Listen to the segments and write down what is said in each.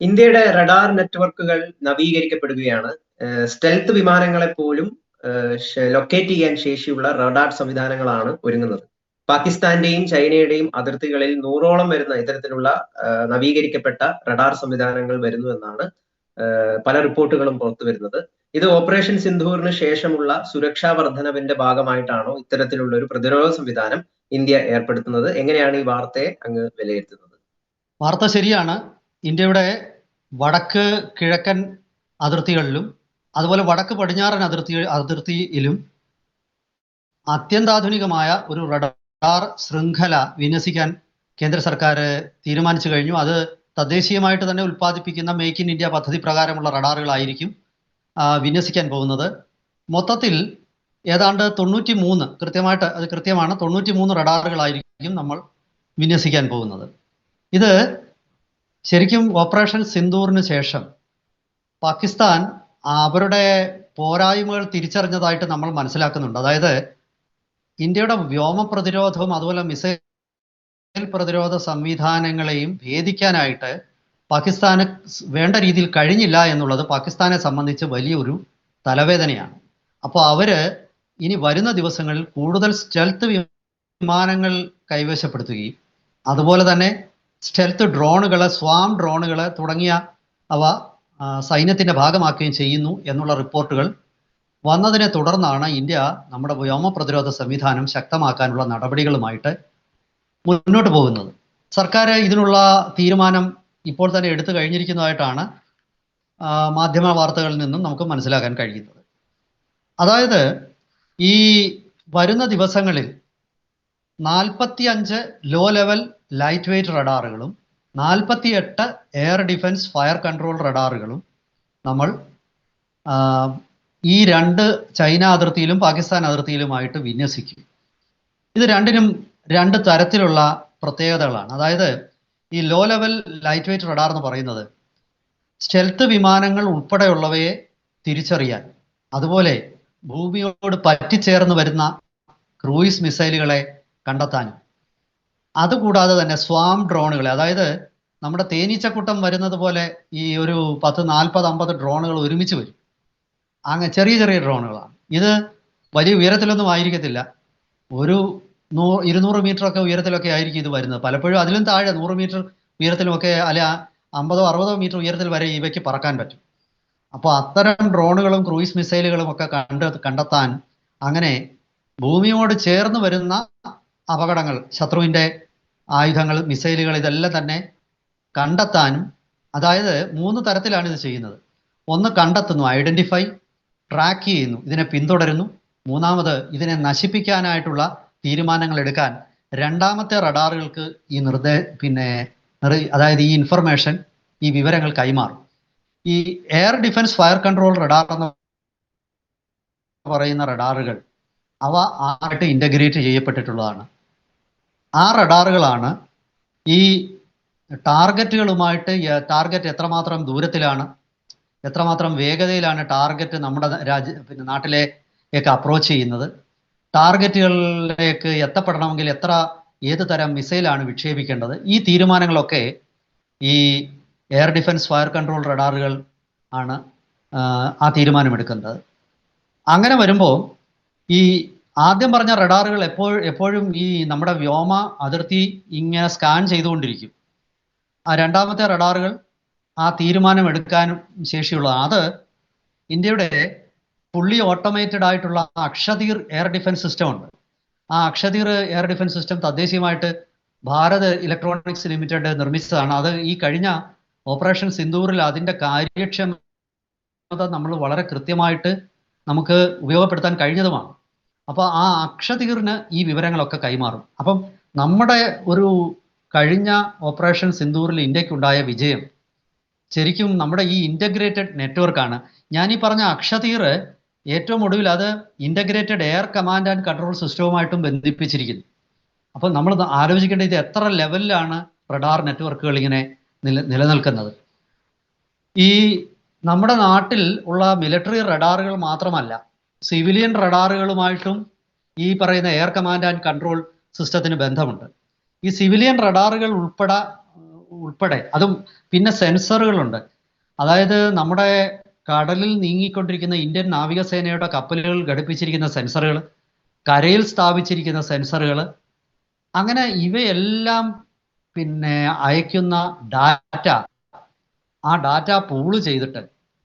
ഇന്ത്യയുടെ റഡാർ നെറ്റ്വർക്കുകൾ നവീകരിക്കപ്പെടുകയാണ്. സ്റ്റെൽത്ത് വിമാനങ്ങളെ പോലും ലൊക്കേറ്റ് ചെയ്യാൻ ശേഷിയുള്ള റഡാർ സംവിധാനങ്ങളാണ് ഒരുങ്ങുന്നത്. പാകിസ്ഥാന്റെയും ചൈനയുടെയും അതിർത്തികളിൽ 100ഓളം വരുന്ന ഇത്തരത്തിലുള്ള നവീകരിക്കപ്പെട്ട റഡാർ സംവിധാനങ്ങൾ വരുന്നു എന്നാണ് പല റിപ്പോർട്ടുകളും പുറത്തു വരുന്നത്. ഇത് ഓപ്പറേഷൻ സിന്ധൂറിന് ശേഷമുള്ള സുരക്ഷാ വർധനവിന്റെ ഭാഗമായിട്ടാണോ ഇത്തരത്തിലുള്ള ഒരു പ്രതിരോധ സംവിധാനം ഇന്ത്യ ഏർപ്പെടുത്തുന്നത്? എങ്ങനെയാണ് ഈ വാർത്തയെ അങ്ങ് വിലയിരുത്തുന്നത്? വാർത്ത ശരിയാണ്. ഇന്ത്യയുടെ വടക്ക് കിഴക്കൻ അതിർത്തികളിലും അതുപോലെ വടക്ക് പടിഞ്ഞാറൻ അതിർത്തിയിലും അത്യന്താധുനികമായ ഒരു റഡാർ ശൃംഖല വിന്യസിക്കാൻ കേന്ദ്ര സർക്കാർ തീരുമാനിച്ചു കഴിഞ്ഞു. അത് തദ്ദേശീയമായിട്ട് തന്നെ ഉൽപ്പാദിപ്പിക്കുന്ന മേക്ക് ഇൻ ഇന്ത്യ പദ്ധതി പ്രകാരമുള്ള റഡാറുകളായിരിക്കും വിന്യസിക്കാൻ പോകുന്നത്. മൊത്തത്തിൽ ഏതാണ്ട് 93, കൃത്യമായിട്ട് അത് കൃത്യമാണ്, 93 റഡാറുകളായിരിക്കും നമ്മൾ വിന്യസിക്കാൻ പോകുന്നത്. ഇത് ശരിക്കും ഓപ്പറേഷൻ സിന്ദൂറിന് ശേഷം പാകിസ്ഥാൻ അവരുടെ പോരായ്മകൾ തിരിച്ചറിഞ്ഞതായിട്ട് നമ്മൾ മനസ്സിലാക്കുന്നുണ്ട്. അതായത് ഇന്ത്യയുടെ വ്യോമ പ്രതിരോധവും അതുപോലെ മിസൈൽ പ്രതിരോധ സംവിധാനങ്ങളെയും ഭേദിക്കാനായിട്ട് പാകിസ്ഥാന് വേണ്ട രീതിയിൽ കഴിഞ്ഞില്ല എന്നുള്ളത് പാകിസ്ഥാനെ സംബന്ധിച്ച് വലിയൊരു തലവേദനയാണ്. അപ്പോൾ അവര് ഇനി വരുന്ന ദിവസങ്ങളിൽ കൂടുതൽ സ്റ്റെൽത്ത് വിമാനങ്ങൾ കൈവശപ്പെടുത്തുകയും അതുപോലെ തന്നെ സ്റ്റെൽത്ത് ഡ്രോണുകൾ, സ്വാം ഡ്രോണുകൾ തുടങ്ങിയ അവ സൈന്യത്തിന്റെ ഭാഗമാക്കുകയും ചെയ്യുന്നു എന്നുള്ള റിപ്പോർട്ടുകൾ വന്നതിനെ തുടർന്നാണ് ഇന്ത്യ നമ്മുടെ വ്യോമ പ്രതിരോധ സംവിധാനം ശക്തമാക്കാനുള്ള നടപടികളുമായിട്ട് മുന്നോട്ട് പോകുന്നത്. സർക്കാർ ഇതിനുള്ള തീരുമാനം ഇപ്പോൾ തന്നെ എടുത്തു കഴിഞ്ഞിരിക്കുന്നതായിട്ടാണ് മാധ്യമ വാർത്തകളിൽ നിന്നും നമുക്ക് മനസ്സിലാക്കാൻ കഴിയുന്നത്. അതായത് ഈ വരുന്ന ദിവസങ്ങളിൽ 45 ലോ ലെവൽ ലൈറ്റ് വെയ്റ്റ് റഡാറുകളും 48 എയർ ഡിഫൻസ് ഫയർ കൺട്രോൾ റഡാറുകളും നമ്മൾ ഈ ചൈന അതിർത്തിയിലും പാകിസ്ഥാൻ അതിർത്തിയിലുമായിട്ട് വിന്യസിക്കും. ഇത് രണ്ടിനും 2 തരത്തിലുള്ള പ്രത്യേകതകളാണ്. അതായത് ഈ low level light weight radar എന്ന് പറയുന്നത് സ്റ്റെൽത്ത് വിമാനങ്ങൾ ഉൾപ്പെടെയുള്ളവയെ തിരിച്ചറിയാൻ, അതുപോലെ ഭൂമിയോട് പറ്റിച്ചേർന്ന് വരുന്ന ക്രൂയിസ് മിസൈലുകളെ കണ്ടെത്താനും, അതുകൂടാതെ തന്നെ സ്വാം ഡ്രോണുകളെ, അതായത് നമ്മുടെ തേനീച്ചക്കൂട്ടം വരുന്നത് പോലെ ഈ ഒരു 10, 40, 50 ഡ്രോണുകൾ ഒരുമിച്ച് വരും. ചെറിയ ചെറിയ ഡ്രോണുകളാണ്. ഇത് വലിയ ഉയരത്തിലൊന്നും ആയിരിക്കത്തില്ല. ഒരു 200 മീറ്റർ ഒക്കെ ഉയരത്തിലൊക്കെ ആയിരിക്കും ഇത് വരുന്നത്. പലപ്പോഴും അതിലും താഴെ 100 മീറ്റർ ഉയരത്തിലുമൊക്കെ, അല്ല 50, 60 മീറ്റർ ഉയരത്തിൽ വരെ ഇവയ്ക്ക് പറക്കാൻ പറ്റും. അപ്പോൾ അത്തരം ഡ്രോണുകളും ക്രൂയിസ് മിസൈലുകളും ഒക്കെ കണ്ടെത്താൻ, അങ്ങനെ ഭൂമിയോട് ചേർന്ന് വരുന്ന അപകടങ്ങൾ, ശത്രുവിൻ്റെ ആയുധങ്ങൾ, മിസൈലുകൾ, ഇതെല്ലാം തന്നെ കണ്ടെത്താനും, അതായത് 3 തരത്തിലാണ് ഇത് ചെയ്യുന്നത്. ഒന്ന്, കണ്ടെത്തുന്നു, ഐഡന്റിഫൈ, ട്രാക്ക് ചെയ്യുന്നു, ഇതിനെ പിന്തുടരുന്നു. മൂന്നാമത്, ഇതിനെ നശിപ്പിക്കാനായിട്ടുള്ള തീരുമാനങ്ങൾ എടുക്കാൻ രണ്ടാമത്തെ റഡാറുകൾക്ക് ഈ അതായത് ഈ ഇൻഫർമേഷൻ, ഈ വിവരങ്ങൾ കൈമാറും. ഈ air defence fire control radar എന്ന് പറയുന്ന റഡാറുകൾ അവ ആയിട്ട് ഇൻ്റഗ്രേറ്റ് ചെയ്യപ്പെട്ടിട്ടുള്ളതാണ്. ആ റഡാറുകളാണ് ഈ ടാർഗറ്റുകളുമായിട്ട്, ടാർഗറ്റ് എത്രമാത്രം ദൂരത്തിലാണ്, എത്രമാത്രം വേഗതയിലാണ് ടാർഗറ്റ് നമ്മുടെ നാട്ടിലേക്ക് അപ്രോച്ച് ചെയ്യുന്നത്, ടാർഗറ്റുകളിലേക്ക് എത്തപ്പെടണമെങ്കിൽ ഏത് തരം മിസൈലാണ് വിക്ഷേപിക്കേണ്ടത്, ഈ തീരുമാനങ്ങളൊക്കെ ഈ എയർ ഡിഫൻസ് ഫയർ കൺട്രോൾ റഡാറുകൾ ആണ് ആ തീരുമാനമെടുക്കുന്നത്. അങ്ങനെ വരുമ്പോൾ ഈ ആദ്യം പറഞ്ഞ റഡാറുകൾ എപ്പോഴും ഈ നമ്മുടെ വ്യോമ അതിർത്തി ഇങ്ങനെ സ്കാൻ ചെയ്തുകൊണ്ടിരിക്കും. ആ രണ്ടാമത്തെ റഡാറുകൾ ആ തീരുമാനം എടുക്കാനും ശേഷിയുള്ളതാണ്. അത് ഇന്ത്യയുടെ ഫുള്ളി ഓട്ടോമേറ്റഡ് ആയിട്ടുള്ള അക്ഷതീർ എയർ ഡിഫൻസ് സിസ്റ്റം ഉണ്ട്. ആ അക്ഷതീർ എയർ ഡിഫൻസ് സിസ്റ്റം തദ്ദേശീയമായിട്ട് ഭാരത് ഇലക്ട്രോണിക്സ് ലിമിറ്റഡ് നിർമ്മിച്ചതാണ്. അത് ഈ കഴിഞ്ഞ ഓപ്പറേഷൻ സിന്ദൂറിൽ അതിൻ്റെ കാര്യക്ഷമത നമ്മൾ വളരെ കൃത്യമായിട്ട് നമുക്ക് ഉപയോഗപ്പെടുത്താൻ കഴിഞ്ഞതുമാണ്. അപ്പോൾ ആ അക്ഷതീറിന് ഈ വിവരങ്ങളൊക്കെ കൈമാറും. അപ്പം നമ്മുടെ ഒരു കഴിഞ്ഞ ഓപ്പറേഷൻ സിന്ദൂറിൽ ഇന്ത്യക്കുണ്ടായ വിജയം ശരിക്കും നമ്മുടെ ഈ ഇൻ്റഗ്രേറ്റഡ് നെറ്റ്വർക്കാണ്. ഞാനീ പറഞ്ഞ അക്ഷതീർ ഏറ്റവും ഒടുവിൽ അത് integrated air command and control സിസ്റ്റവുമായിട്ടും ബന്ധിപ്പിച്ചിരിക്കുന്നു. അപ്പം നമ്മൾ ആലോചിക്കേണ്ടത് ഇത് എത്ര ലെവലിലാണ് റഡാർ നെറ്റ്വർക്കുകൾ ഇങ്ങനെ നിലനിൽക്കുന്നത്. ഈ നമ്മുടെ നാട്ടിൽ ഉള്ള മിലിറ്ററി റഡാറുകൾ മാത്രമല്ല, സിവിലിയൻ റഡാറുകളുമായിട്ടും ഈ പറയുന്ന എയർ കമാൻഡ് ആൻഡ് കൺട്രോൾ സിസ്റ്റത്തിന് ബന്ധമുണ്ട്. ഈ സിവിലിയൻ റഡാറുകൾ ഉൾപ്പെടെ അതും പിന്നെ സെൻസറുകളുണ്ട്. അതായത് നമ്മുടെ കടലിൽ നീങ്ങിക്കൊണ്ടിരിക്കുന്ന ഇന്ത്യൻ നാവികസേനയുടെ കപ്പലുകൾ ഘടിപ്പിച്ചിരിക്കുന്ന സെൻസറുകൾ, കരയിൽ സ്ഥാപിച്ചിരിക്കുന്ന സെൻസറുകൾ, അങ്ങനെ ഇവയെല്ലാം പിന്നെ അയക്കുന്ന ഡാറ്റ, ആ ഡാറ്റ പൂള് ചെയ്തിട്ട്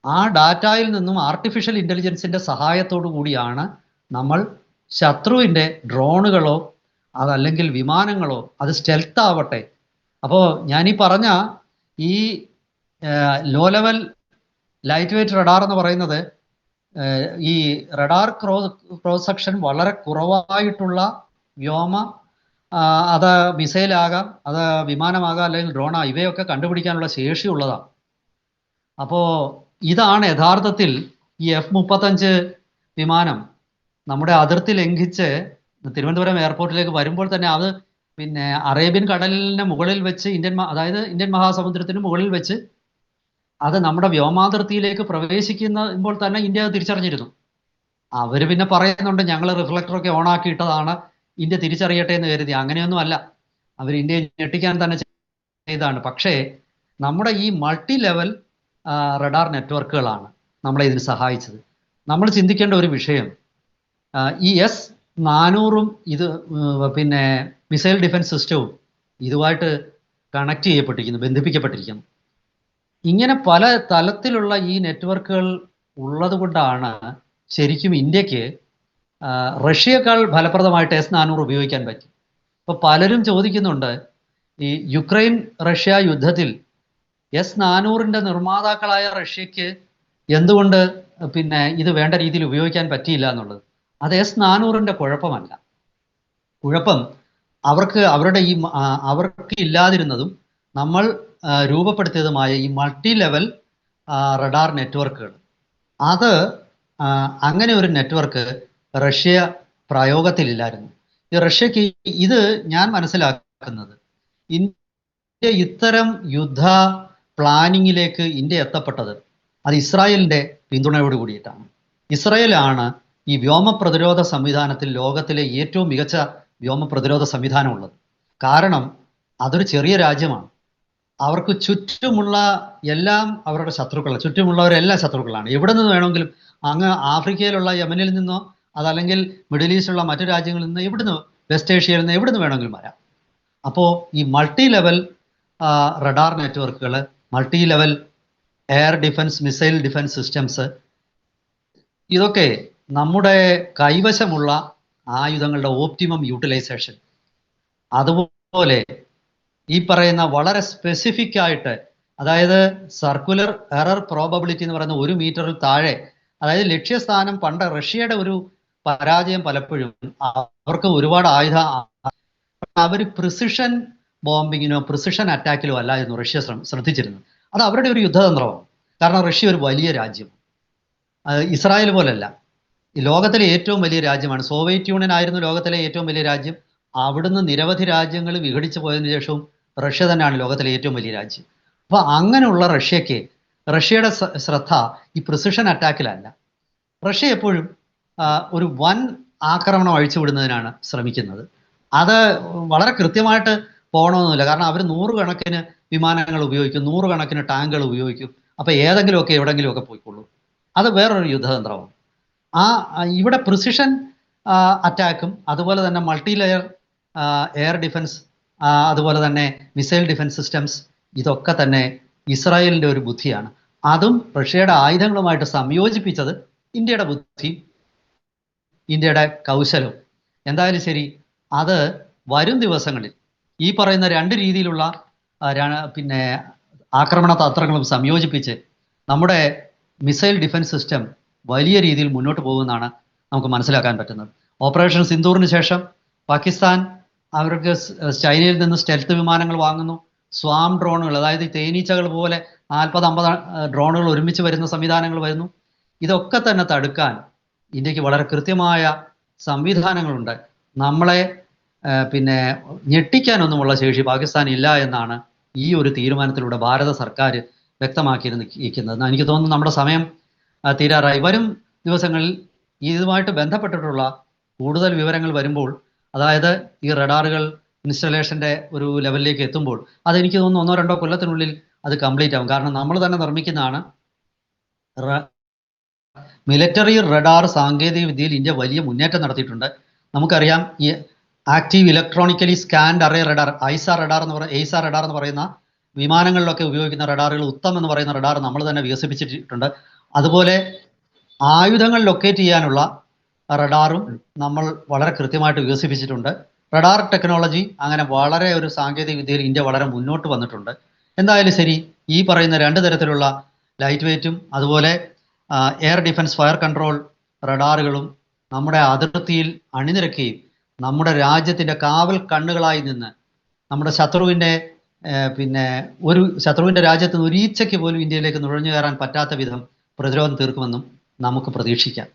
ആ ഡാറ്റയിൽ നിന്നും ആർട്ടിഫിഷ്യൽ ഇൻ്റലിജൻസിൻ്റെ സഹായത്തോടു കൂടിയാണ് നമ്മൾ ശത്രുവിൻ്റെ ഡ്രോണുകളോ അതല്ലെങ്കിൽ വിമാനങ്ങളോ, അത് സ്റ്റെൽത്ത് ആവട്ടെ. അപ്പോൾ ഞാനീ പറഞ്ഞ ഈ low level light weight radar എന്ന് പറയുന്നത് ഈ റഡാർ ക്രോസ് സെക്ഷൻ വളരെ കുറവായിട്ടുള്ള വ്യോമ, അത് മിസൈലാകാം, അത് വിമാനമാകാം, അല്ലെങ്കിൽ ഡ്രോണാകാം, ഇവയൊക്കെ കണ്ടുപിടിക്കാനുള്ള ശേഷിയുള്ളതാണ്. അപ്പോൾ ഇതാണ് യഥാർത്ഥത്തിൽ ഈ F-35 വിമാനം നമ്മുടെ അതിർത്തി ലംഘിച്ച് തിരുവനന്തപുരം എയർപോർട്ടിലേക്ക് വരുമ്പോൾ തന്നെ അത് പിന്നെ അറേബ്യൻ കടലിന് മുകളിൽ വെച്ച് അതായത് ഇന്ത്യൻ മഹാസമുദ്രത്തിന് മുകളിൽ വെച്ച് അത് നമ്മുടെ വ്യോമാതിർത്തിയിലേക്ക് പ്രവേശിക്കുമ്പോൾ തന്നെ ഇന്ത്യ അത് തിരിച്ചറിഞ്ഞിരുന്നു. അവർ പിന്നെ പറയുന്നുണ്ട് ഞങ്ങൾ റിഫ്ലക്ടറൊക്കെ ഓണാക്കിയിട്ടതാണ് ഇന്ത്യ തിരിച്ചറിയട്ടെ എന്ന് കരുതി. അങ്ങനെയൊന്നും അല്ല, അവർ ഇന്ത്യയെ ഞെട്ടിക്കാൻ തന്നെ ചെയ്താണ്. പക്ഷേ നമ്മുടെ ഈ മൾട്ടി ലെവൽ റഡാർ നെറ്റ്വർക്കുകളാണ് നമ്മളെ ഇതിന് സഹായിച്ചത്. നമ്മൾ ചിന്തിക്കേണ്ട ഒരു വിഷയം, ഈ S-400 ഇത് പിന്നെ മിസൈൽ ഡിഫൻസ് സിസ്റ്റവും ഇതുമായിട്ട് കണക്ട് ചെയ്യപ്പെട്ടിരിക്കുന്നു, ബന്ധിപ്പിക്കപ്പെട്ടിരിക്കുന്നു. ഇങ്ങനെ പല തലത്തിലുള്ള ഈ നെറ്റ്വർക്കുകൾ ഉള്ളത് കൊണ്ടാണ് ശരിക്കും ഇന്ത്യക്ക് റഷ്യയേക്കാൾ ഫലപ്രദമായിട്ട് S-400 ഉപയോഗിക്കാൻ പറ്റി. ഇപ്പോൾ പലരും ചോദിക്കുന്നുണ്ട്, ഈ യുക്രൈൻ റഷ്യ യുദ്ധത്തിൽ S-400ൻ്റെ നിർമ്മാതാക്കളായ റഷ്യക്ക് എന്തുകൊണ്ട് പിന്നെ ഇത് വേണ്ട രീതിയിൽ ഉപയോഗിക്കാൻ പറ്റിയില്ല എന്നുള്ളത്. അത് S-400ൻ്റെ കുഴപ്പമല്ല. കുഴപ്പം അവർക്ക് ഇല്ലാതിരുന്നതും നമ്മൾ രൂപപ്പെടുത്തിയതുമായ ഈ മൾട്ടി ലെവൽ റഡാർ നെറ്റ്വർക്കുകൾ. അത് അങ്ങനെ ഒരു നെറ്റ്വർക്ക് റഷ്യ പ്രയോഗത്തിലില്ലായിരുന്നു. ഈ റഷ്യക്ക് ഇത് ഞാൻ മനസ്സിലാക്കുന്നത്, ഇന്ത്യ ഇത്തരം യുദ്ധ പ്ലാനിങ്ങിലേക്ക് ഇന്ത്യ എത്തപ്പെട്ടത് അത് ഇസ്രായേലിൻ്റെ പിന്തുണയോട് കൂടിയിട്ടാണ്. ഇസ്രായേലാണ് ഈ വ്യോമ പ്രതിരോധ സംവിധാനത്തിൽ ലോകത്തിലെ ഏറ്റവും മികച്ച വ്യോമ പ്രതിരോധ സംവിധാനമുള്ളത്. കാരണം അതൊരു ചെറിയ രാജ്യമാണ്. അവർക്ക് ചുറ്റുമുള്ള എല്ലാം അവരുടെ ശത്രുക്കളാണ്, ചുറ്റുമുള്ളവരെല്ലാം ശത്രുക്കളാണ്. എവിടെ നിന്ന് വേണമെങ്കിലും, അങ്ങ് ആഫ്രിക്കയിലുള്ള യമനിൽ നിന്നോ അതല്ലെങ്കിൽ മിഡിൽ ഈസ്റ്റിലുള്ള മറ്റു രാജ്യങ്ങളിൽ നിന്ന്, എവിടുന്ന് വെസ്റ്റ് ഏഷ്യയിൽ നിന്ന് എവിടുന്ന് വേണമെങ്കിലും വരാം. അപ്പോൾ ഈ മൾട്ടി ലെവൽ റഡാർ നെറ്റ്വർക്കുകൾ, multi level air defence, missile defence systems, ഇതൊക്കെ നമ്മുടെ കൈവശമുള്ള ആയുധങ്ങളുടെ ഓപ്റ്റിമം യൂട്ടിലൈസേഷൻ, അതുപോലെ ഈ പറയുന്ന വളരെ സ്പെസിഫിക് ആയിട്ട്, അതായത് സർക്കുലർ എറർ പ്രോബബിലിറ്റി എന്ന് പറയുന്ന 1 മീറ്ററിൽ താഴെ, അതായത് ലക്ഷ്യസ്ഥാനം പണ്ട് റഷ്യയുടെ ഒരു പരാജയം പലപ്പോഴും അവർക്ക് ഒരുപാട് അവർ പ്രിസിഷൻ ബോംബിങ്ങിനോ പ്രിസിഷൻ അറ്റാക്കിലോ അല്ലായിരുന്നു റഷ്യ ശ്രദ്ധിച്ചിരുന്നത്. അത് അവരുടെ ഒരു യുദ്ധതന്ത്രമാണ്. കാരണം റഷ്യ ഒരു വലിയ രാജ്യം, ഇസ്രായേൽ പോലല്ല, ലോകത്തിലെ ഏറ്റവും വലിയ രാജ്യമാണ്. സോവിയറ്റ് യൂണിയൻ ആയിരുന്നു ലോകത്തിലെ ഏറ്റവും വലിയ രാജ്യം. അവിടുന്ന് നിരവധി രാജ്യങ്ങൾ വിഘടിച്ചു പോയതിനു ശേഷവും റഷ്യ തന്നെയാണ് ലോകത്തിലെ ഏറ്റവും വലിയ രാജ്യം. അപ്പോൾ അങ്ങനെയുള്ള റഷ്യക്ക്, റഷ്യയുടെ ശ്രദ്ധ ഈ പ്രിസിഷൻ അറ്റാക്കിലല്ല. റഷ്യ എപ്പോഴും ഒരു വൻ ആക്രമണം അഴിച്ചുവിടുന്നതിനാണ് ശ്രമിക്കുന്നത്. അത് വളരെ കൃത്യമായിട്ട് പോകണമെന്നില്ല. കാരണം അവർ 100 കണക്കിന് വിമാനങ്ങൾ ഉപയോഗിക്കും, 100 കണക്കിന് ടാങ്കുകൾ ഉപയോഗിക്കും. അപ്പോൾ ഏതെങ്കിലുമൊക്കെ എവിടെങ്കിലുമൊക്കെ പോയിക്കൊള്ളൂ. അത് വേറൊരു യുദ്ധതന്ത്രമാണ്. ഇവിടെ പ്രിസിഷൻ അറ്റാക്കും അതുപോലെ തന്നെ മൾട്ടി ലെയർ എയർ ഡിഫൻസ്, അതുപോലെ തന്നെ മിസൈൽ ഡിഫൻസ് സിസ്റ്റംസ്, ഇതൊക്കെ തന്നെ ഇസ്രായേലിൻ്റെ ഒരു ബുദ്ധിയാണ്. അതും റഷ്യയുടെ ആയുധങ്ങളുമായിട്ട് സംയോജിപ്പിച്ചത് ഇന്ത്യയുടെ ബുദ്ധി, ഇന്ത്യയുടെ കൗശലവും. എന്തായാലും ശരി, അത് വരും ദിവസങ്ങളിൽ ഈ പറയുന്ന 2 രീതിയിലുള്ള പിന്നെ ആക്രമണ തന്ത്രങ്ങളും സംയോജിപ്പിച്ച് നമ്മുടെ മിസൈൽ ഡിഫൻസ് സിസ്റ്റം വലിയ രീതിയിൽ മുന്നോട്ട് പോകുമെന്നാണ് നമുക്ക് മനസ്സിലാക്കാൻ പറ്റുന്നത്. ഓപ്പറേഷൻ സിന്ദൂറിന് ശേഷം പാകിസ്ഥാൻ അവർക്ക് ചൈനയിൽ നിന്ന് സ്റ്റെൽത്ത് വിമാനങ്ങൾ വാങ്ങുന്നു, സ്വാം ഡ്രോണുകൾ, അതായത് തേനീച്ചകൾ പോലെ 40-50 ഡ്രോണുകൾ ഒരുമിച്ച് വരുന്ന സംവിധാനങ്ങൾ വരുന്നു. ഇതൊക്കെ തന്നെ തടുക്കാൻ ഇന്ത്യക്ക് വളരെ കൃത്യമായ സംവിധാനങ്ങളുണ്ട്. നമ്മളെ പിന്നെ ഞെട്ടിക്കാനൊന്നുമുള്ള ശേഷി പാകിസ്ഥാൻ ഇല്ല എന്നാണ് ഈ ഒരു തീരുമാനത്തിലൂടെ ഭാരത സർക്കാർ വ്യക്തമാക്കിയിരിക്കുന്നത്. എനിക്ക് തോന്നുന്നു നമ്മുടെ സമയം തീരാറായി. വരും ദിവസങ്ങളിൽ ഇതുമായിട്ട് ബന്ധപ്പെട്ടിട്ടുള്ള കൂടുതൽ വിവരങ്ങൾ വരുമ്പോൾ, അതായത് ഈ റഡാറുകൾ ഇൻസ്റ്റലേഷൻ്റെ ഒരു ലെവലിലേക്ക് എത്തുമ്പോൾ അതെനിക്ക് തോന്നുന്നു 1-2 കൊല്ലത്തിനുള്ളിൽ അത് കംപ്ലീറ്റ് ആവും. കാരണം നമ്മൾ തന്നെ നിർമ്മിക്കുന്നതാണ്. മിലിറ്ററി റഡാർ സാങ്കേതിക വിദ്യയിൽ ഇന്ത്യ വലിയ മുന്നേറ്റം നടത്തിയിട്ടുണ്ട്. നമുക്കറിയാം, ഈ active electronically scanned array radar, AESA radar എന്ന് പറയുന്ന വിമാനങ്ങളിലൊക്കെ ഉപയോഗിക്കുന്ന റഡാറുകൾ, ഉത്തം എന്ന് പറയുന്ന റഡാർ നമ്മൾ തന്നെ വികസിപ്പിച്ചിട്ടുണ്ട്. അതുപോലെ ആയുധങ്ങൾ ലൊക്കേറ്റ് ചെയ്യാനുള്ള റഡാറും നമ്മൾ വളരെ കൃത്യമായിട്ട് വികസിപ്പിച്ചിട്ടുണ്ട്. റഡാർ ടെക്നോളജി അങ്ങനെ വളരെ ഒരു സാങ്കേതിക വിദ്യയിൽ ഇന്ത്യ വളരെ മുന്നോട്ട് വന്നിട്ടുണ്ട്. എന്തായാലും ശരി, ഈ പറയുന്ന 2 തരത്തിലുള്ള ലൈറ്റ് വെയ്റ്റും അതുപോലെ എയർ ഡിഫൻസ് ഫയർ കൺട്രോൾ റഡാറുകളും നമ്മുടെ അതിർത്തിയിൽ അണിനിരക്കുകയും നമ്മുടെ രാജ്യത്തിൻ്റെ കാവൽ കണ്ണുകളായി നിന്ന് നമ്മുടെ ശത്രുവിൻ്റെ ശത്രുവിൻ്റെ രാജ്യത്ത് നിന്ന് ഒരു ഈച്ചയ്ക്ക് പോലും ഇന്ത്യയിലേക്ക് നുഴഞ്ഞു കയറാൻ പറ്റാത്ത വിധം പ്രതിരോധം തീർക്കുമെന്നും നമുക്ക് പ്രതീക്ഷിക്കാം.